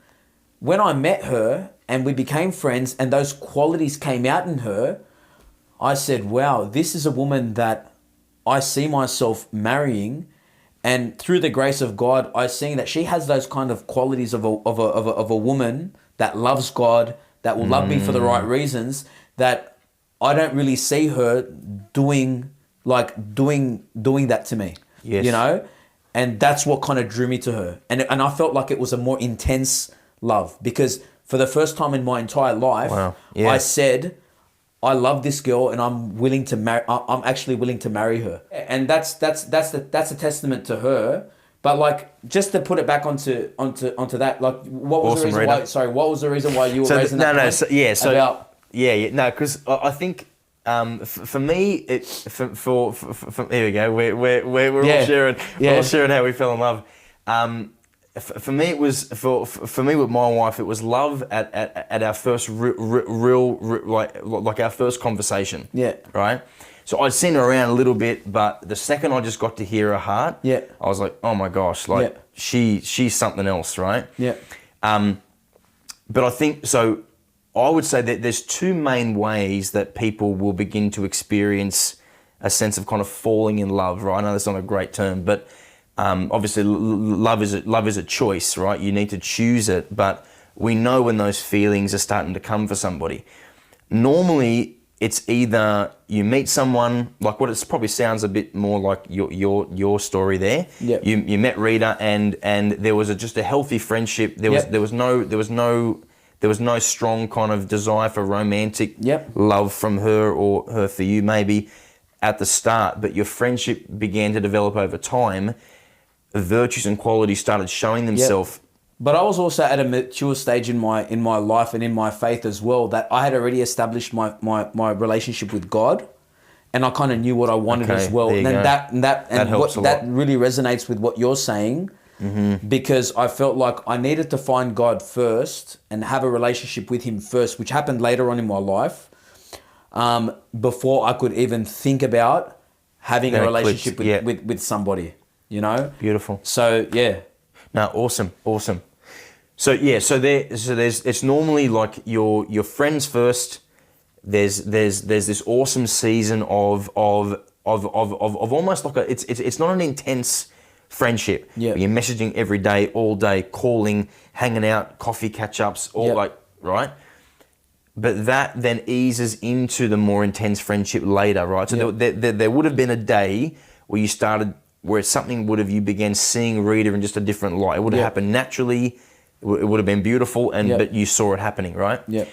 when I met her and we became friends and those qualities came out in her, I said, wow, this is a woman that I see myself marrying. And through the grace of God, I see that she has those kind of qualities of a woman that loves God, that will love me for the right reasons, that I don't really see her doing that to me. Yes. You know? And that's what kind of drew me to her. And I felt like it was a more intense love, because for the first time in my entire life, I said, I love this girl and I'm willing to marry. I'm actually willing to marry her, and that's a testament to her. But like, just to put it back onto that, like, what was the reason why? Sorry, what was the reason why you were raising that? Because I think for me, here we go. We're all sharing, all sharing how we fell in love. For me, it was for me with my wife. It was love at our first real like our first conversation. Yeah. Right. So I'd seen her around a little bit, but the second I just got to hear her heart, I was like, oh my gosh, like she's something else, right? Yeah. But I think so. I would say that there's two main ways that people will begin to experience a sense of kind of falling in love. Right. I know that's not a great term, but obviously, love is a choice, right? You need to choose it, but we know when those feelings are starting to come for somebody. Normally, it's either you meet someone, like what it probably sounds a bit more like your story there. Yep. You met Rita, and there was just a healthy friendship. There was no strong kind of desire for romantic love from her or her for you maybe at the start, but your friendship began to develop over time. Virtues and qualities started showing themselves. But I was also at a mature stage in my life and in my faith as well, that I had already established my relationship with God, and I kind of knew what I wanted as well. And that really resonates with what you're saying, because I felt like I needed to find God first and have a relationship with Him first, which happened later on in my life, before I could even think about having a relationship with somebody. You know, beautiful. So no, awesome. So there's it's normally like your friends first. There's this awesome season of almost like it's not an intense friendship. Yeah, you're messaging every day, all day, calling, hanging out, coffee catch ups, right. But that then eases into the more intense friendship later, right? So there would have been a day where you started. Where you began seeing Rita in just a different light. It would have happened naturally. It would have been beautiful, but you saw it happening, right? Yeah.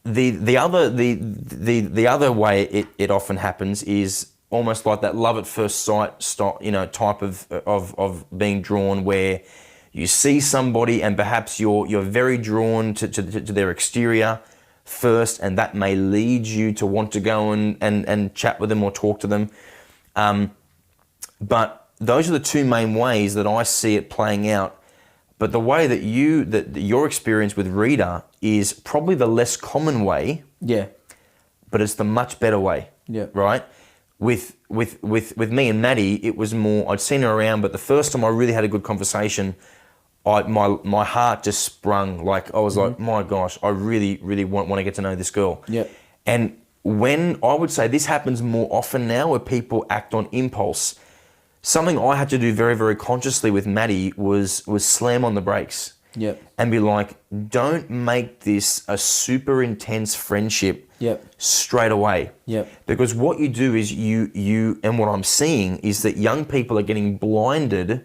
The other way it often happens is almost like that love at first sight, type of being drawn, where you see somebody and perhaps you're very drawn to their exterior first, and that may lead you to want to go and chat with them or talk to them. But those are the two main ways that I see it playing out. But the way that your experience with Rita is probably the less common way. Yeah. But it's the much better way. Yeah. Right? With me and Maddie, it was more, I'd seen her around, but the first time I really had a good conversation, my heart just sprung. Like I was like, my gosh, I really, really want to get to know this girl. Yeah. And when I would say this happens more often now, where people act on impulse. Something I had to do very, very consciously with Maddie was slam on the brakes. Yep. And be like, don't make this a super intense friendship straight away. Yep. Because what you do is you and what I'm seeing is that young people are getting blinded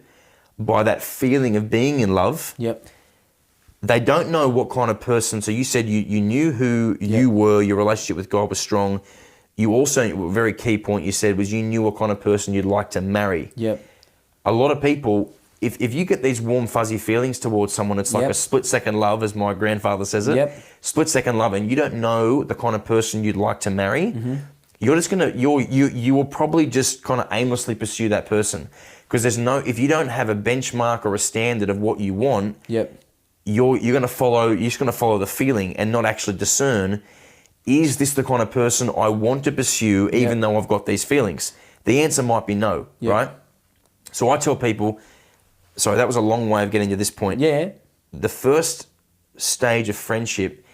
by that feeling of being in love. Yep. They don't know what kind of person. So you said you knew who you were, your relationship with God was strong. You also, a very key point you said was you knew what kind of person you'd like to marry. Yep. A lot of people, if you get these warm, fuzzy feelings towards someone, it's like a split-second love, as my grandfather says it. Yep. Split-second love, and you don't know the kind of person you'd like to marry. Mm-hmm. You're just gonna, you will probably just kind of aimlessly pursue that person, because if you don't have a benchmark or a standard of what you want, you're just gonna follow the feeling and not actually discern, is this the kind of person I want to pursue even though I've got these feelings? The answer might be no, right? So I tell people, sorry, that was a long way of getting to this point. Yeah. The first stage of friendship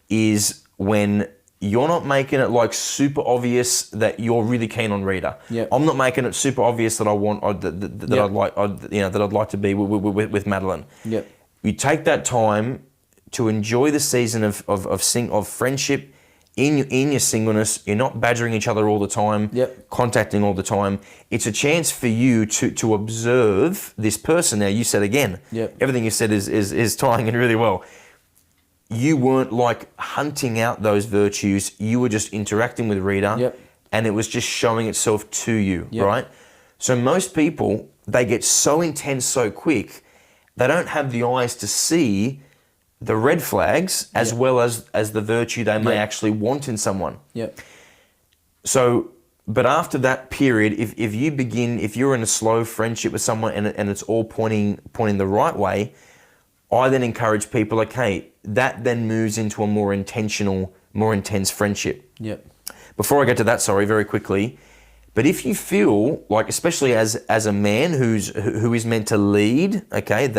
is when you're not making it like super obvious that you're really keen on Rita. Yep. I'm not making it super obvious that I'd like to be with Madeline. Yep. You take that time to enjoy the season of friendship in your singleness. You're not badgering each other all the time, contacting all the time. It's a chance for you to observe this person. Now, you said again, everything you said is tying in really well. You weren't like hunting out those virtues. You were just interacting with Rita, and it was just showing itself to you, right? So most people, they get so intense so quick, they don't have the eyes to see the red flags as well as the virtue they may actually want in someone. So, but after that period, if you're in a slow friendship with someone and it's all pointing the right way, I then encourage people, like, hey, that then moves into a more intentional, more intense friendship. Before I get to that, sorry, very quickly, but if you feel like, especially as a man who is meant to lead, okay,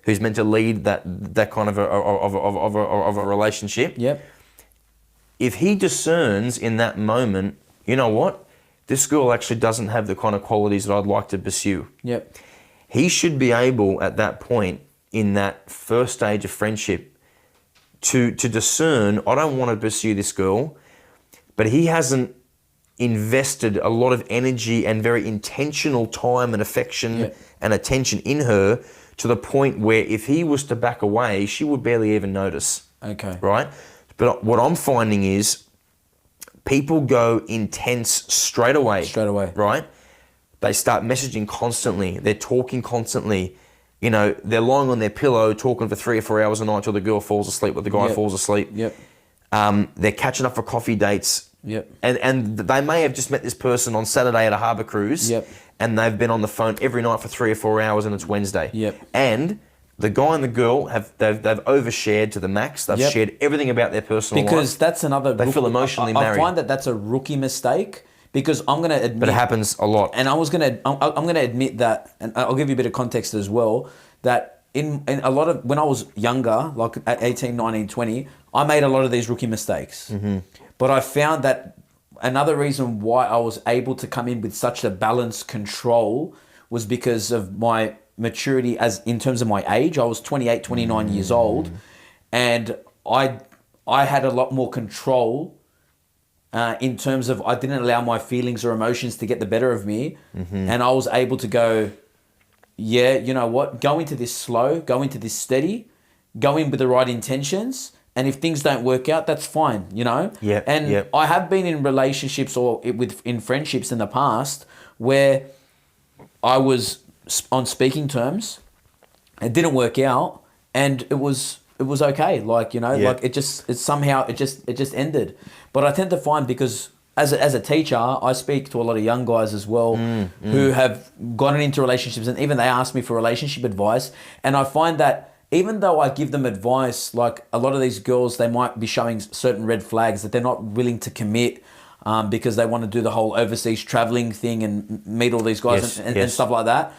who's meant to lead that kind of a relationship, if he discerns in that moment, you know what, this girl actually doesn't have the kind of qualities that I'd like to pursue. He should be able, at that point, in that first stage of friendship, to discern, I don't want to pursue this girl, but he hasn't invested a lot of energy and very intentional time and affection and attention in her, to the point where if he was to back away, she would barely even notice. Right? But what I'm finding is people go intense straight away. Right? They start messaging constantly. They're talking constantly. You know, they're lying on their pillow talking for 3 or 4 hours a night till the girl falls asleep or the guy falls asleep. They're catching up for coffee dates. And they may have just met this person on Saturday at a harbour cruise. And they've been on the phone every night for 3 or 4 hours and it's Wednesday. And the guy and the girl they've overshared to the max. They've shared everything about their personal life. Because that's another... They feel emotionally married. I find that's a rookie mistake. Because I'm going to admit... But it happens a lot. And I'm going to admit that, and I'll give you a bit of context as well, that in a lot of... When I was younger, like at 18, 19, 20, I made a lot of these rookie mistakes. But I found that another reason why I was able to come in with such a balanced control was because of my maturity as in terms of my age. I was 28, 29 years old, and I had a lot more control in terms of I didn't allow my feelings or emotions to get the better of me. And I was able to go, yeah, you know what, go into this slow, go into this steady, go in with the right intentions. And if things don't work out, that's fine, you know? I have been in relationships or in friendships in the past where I was on speaking terms, it didn't work out, and it was okay. Like, you know, like it just ended. But I tend to find, because as a teacher, I speak to a lot of young guys as well who have gotten into relationships, and even they ask me for relationship advice. And I find that even though I give them advice, like a lot of these girls, they might be showing certain red flags that they're not willing to commit because they want to do the whole overseas traveling thing and meet all these guys and stuff like that.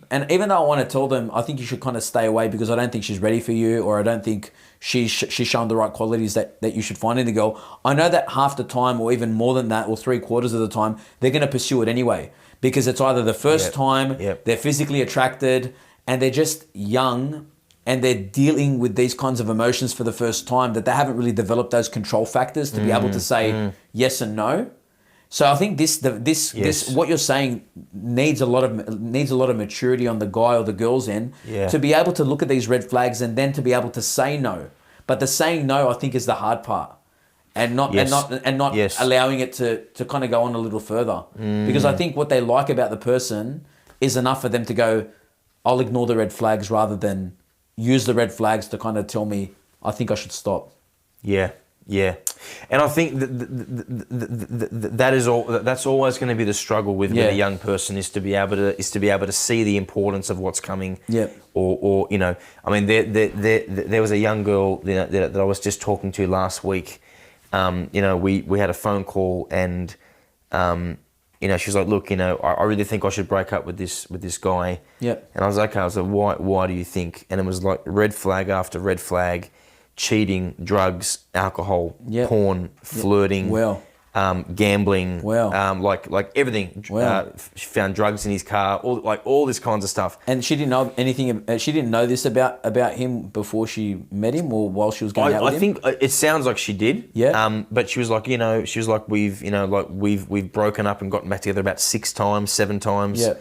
And even though I want to tell them, I think you should kind of stay away because I don't think she's ready for you, or I don't think she's shown the right qualities that you should find in a girl. I know that half the time, or even more than that, or 3/4 of the time, they're going to pursue it anyway, because it's either the first time, they're physically attracted, and they're just young, and they're dealing with these kinds of emotions for the first time, that they haven't really developed those control factors to be able to say yes and no. So I think this what you're saying needs a lot of maturity on the guy or the girl's end to be able to look at these red flags and then to be able to say no. But the saying no, I think, is the hard part, and not allowing it to kind of go on a little further, because I think what they like about the person is enough for them to go, I'll ignore the red flags rather than use the red flags to kind of tell me I think I should stop. Yeah. Yeah, and I think that's always going to be the struggle with a young person, is to be able to see the importance of what's coming. Yep. Or you know, I mean, there was a young girl that I was just talking to last week. You know, we had a phone call, and you know, she was like, look, you know, I really think I should break up with this guy. Yep. And I was like, okay. I was like, why do you think? And it was like red flag after red flag. Cheating, drugs, alcohol, porn, flirting, gambling, like everything. She found drugs in his car, all this kinds of stuff. And she didn't know anything. She didn't know this about him before she met him, or while she was going out with him. I think it sounds like she did. Yeah. But she was like, you know, we've broken up and gotten back together about 6 times, 7 times. Yeah.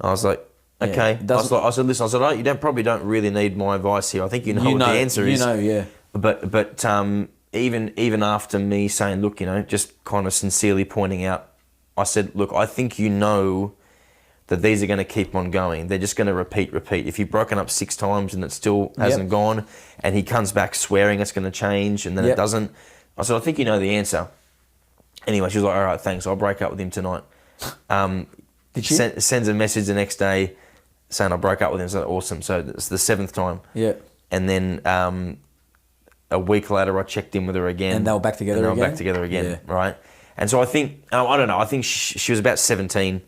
I was like, okay. I said, listen. I said, oh, you don't really need my advice here. I think you know what the answer is. You know, yeah. But even after me saying, look, you know, just kind of sincerely pointing out, I said, look, I think you know that these are going to keep on going. They're just going to repeat. If you've broken up 6 times and it still hasn't gone, and he comes back swearing it's going to change, and then it doesn't, I said, I think you know the answer. Anyway, she was like, all right, thanks. I'll break up with him tonight. Did she? Sends a message the next day saying I broke up with him. So awesome. So it's the 7th time. Yeah. And then a week later, I checked in with her again. And they were back together again? Right? And so I think, I don't know, I think she was about 17.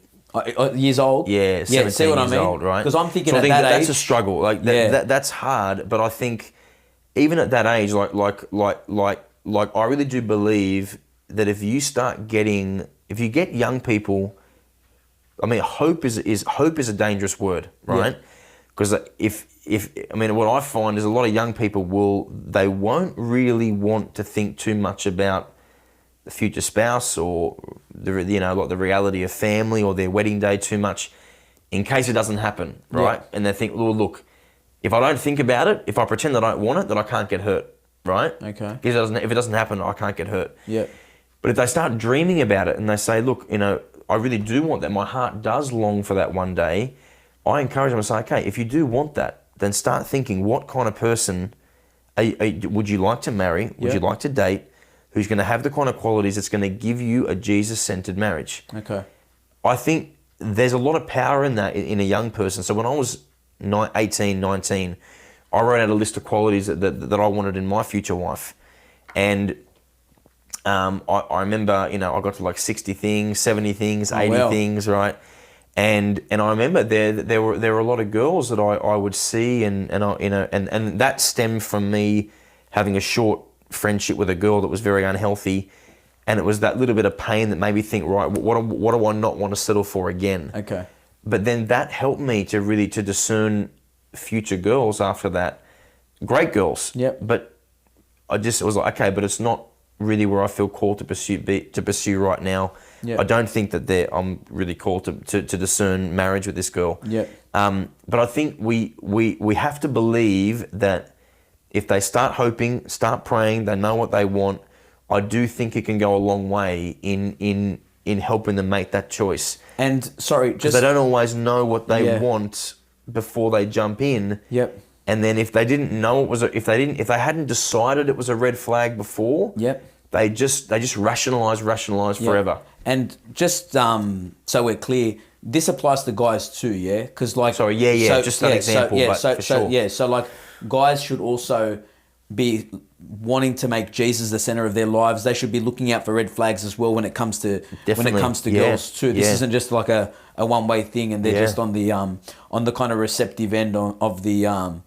Years old? Yeah, 17 see what years I mean? old, right? Because I'm thinking so at that age... that's a struggle. Like, that's hard, but I think even at that age, like I really do believe that if you get young people, I mean, hope is a dangerous word, right? Because what I find is a lot of young people won't really want to think too much about the future spouse or the reality of family or their wedding day too much, in case it doesn't happen, right? Yeah. And they think, well, look, if I don't think about it, if I pretend that I don't want it, then I can't get hurt, right? Okay. If it doesn't happen, I can't get hurt. Yeah. But if they start dreaming about it and they say, look, you know, I really do want that. My heart does long for that one day. I encourage them to say, okay, if you do want that, then start thinking, what kind of person would you like to marry? Would you like to date? Who's going to have the kind of qualities that's going to give you a Jesus-centered marriage? Okay. I think there's a lot of power in that in a young person. So when I was 18, 19, I wrote out a list of qualities that I wanted in my future wife. And I remember, you know, I got to like 60 things, 70 things, 80 things, right? And I remember there were a lot of girls that I would see, and that stemmed from me having a short friendship with a girl that was very unhealthy, and it was that little bit of pain that made me think, right, what do I not want to settle for again? Okay. But then that helped me to discern future girls after that, great girls. Yep. But it was like, okay, but it's not really where I feel called to pursue right now. Yep. I don't think that I'm really called to discern marriage with this girl. Yep. But I think we have to believe that if they start hoping, start praying, they know what they want, I do think it can go a long way in helping them make that choice. And sorry, because they don't always know what they want before they jump in. Yep. And then if they didn't know if they hadn't decided it was a red flag before, they just rationalize forever. And just so we're clear, this applies to guys too, yeah? Because like, sorry, just an example, for sure. So like, guys should also be wanting to make Jesus the center of their lives. They should be looking out for red flags as well when it comes to girls too. This isn't just like a one-way thing, and they're just on the kind of receptive end of the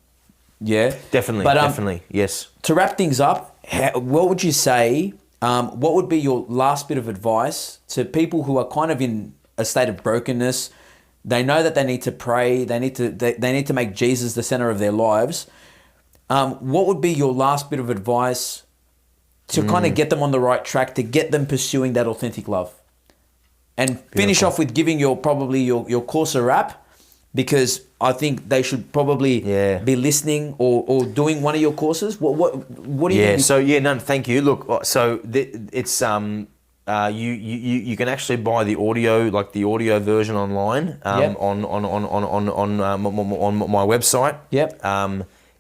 Definitely, yes. To wrap things up, what would you say? What would be your last bit of advice to people who are kind of in a state of brokenness? They know that they need to pray. They need to make Jesus the center of their lives. What would be your last bit of advice to kind of get them on the right track, to get them pursuing that authentic love? And finish off with giving your course a wrap, because I think they should probably be listening or doing one of your courses. What do you think? Thank you. Look, so it's you can actually buy the audio version online on my website. Yep.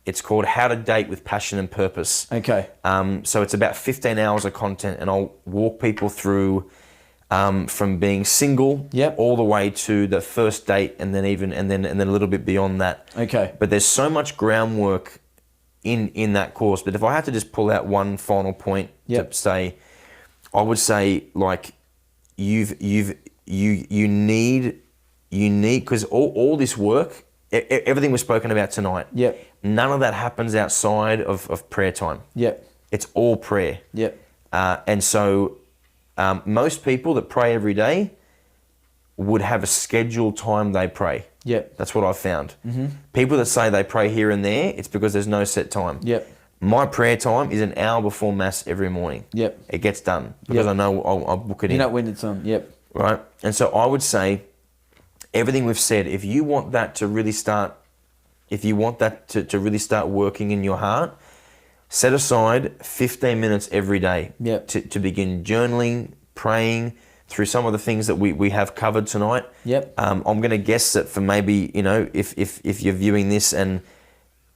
It's called How to Date with Passion and Purpose. Okay. So it's about 15 hours of content, and I'll walk people through from being single all the way to the first date, and then a little bit beyond that. Okay. But there's so much groundwork in that course. But if I had to just pull out one final point to say, I would say, like, you need, because all this work, everything we've spoken about tonight, none of that happens outside of prayer time. It's all prayer. And so most people that pray every day would have a scheduled time they pray. That's what I've found. People that say they pray here and there, it's because there's no set time. My prayer time is an hour before Mass every morning. It gets done because I know I'll book it in. You know when it's on. Right? And so I would say, everything we've said, if you want that to really start, working in your heart, set aside 15 minutes every day to begin journaling, praying through some of the things that we have covered tonight. I'm going to guess that for maybe, if you're viewing this and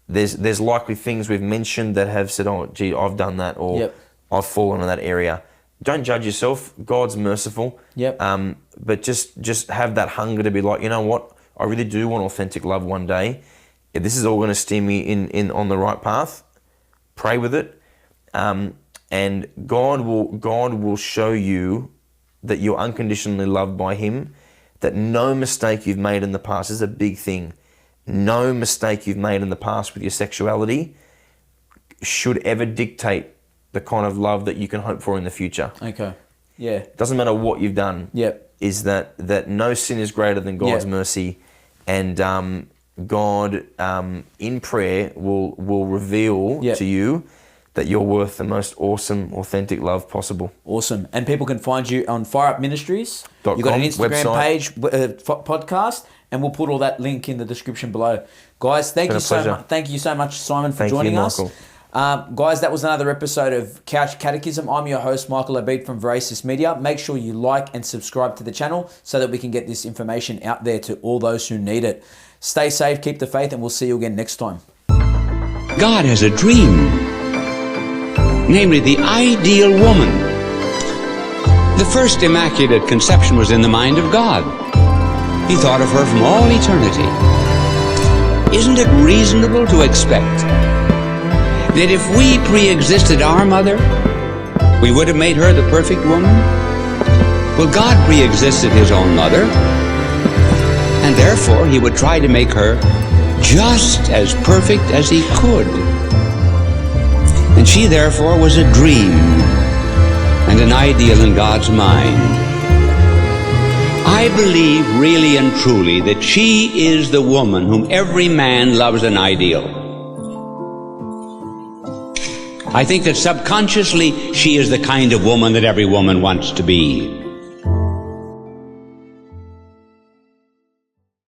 there's likely things we've mentioned that have said, oh, gee, I've done that, or I've fallen in that area. Don't judge yourself. God's merciful. But just have that hunger to be like, you know what? I really do want authentic love one day. If this is all going to steer me in on the right path, pray with it. And God will show you that you're unconditionally loved by Him, that no mistake you've made in the past, this is a big thing, no mistake you've made in the past with your sexuality should ever dictate the kind of love that you can hope for in the future. Doesn't matter what you've done. Is that no sin is greater than God's mercy, and God in prayer will reveal to you that you're worth the most awesome, authentic love possible. Awesome. And people can find you on Fire Up Ministries. You've got an Instagram website, page, podcast, and we'll put all that link in the description below. Guys, thank you so much, Simon, for joining us. Guys, that was another episode of Couch Catechism. I'm your host, Michael Abid from Veracious Media. Make sure you like and subscribe to the channel so that we can get this information out there to all those who need it. Stay safe, keep the faith, and we'll see you again next time. God has a dream, namely the ideal woman. The first Immaculate Conception was in the mind of God. He thought of her from all eternity. Isn't it reasonable to expect that if we pre-existed our mother, we would have made her the perfect woman? Well, God pre-existed His own mother, and therefore He would try to make her just as perfect as He could. And she therefore was a dream and an ideal in God's mind. I believe really and truly that she is the woman whom every man loves an ideal. I think that subconsciously she is the kind of woman that every woman wants to be.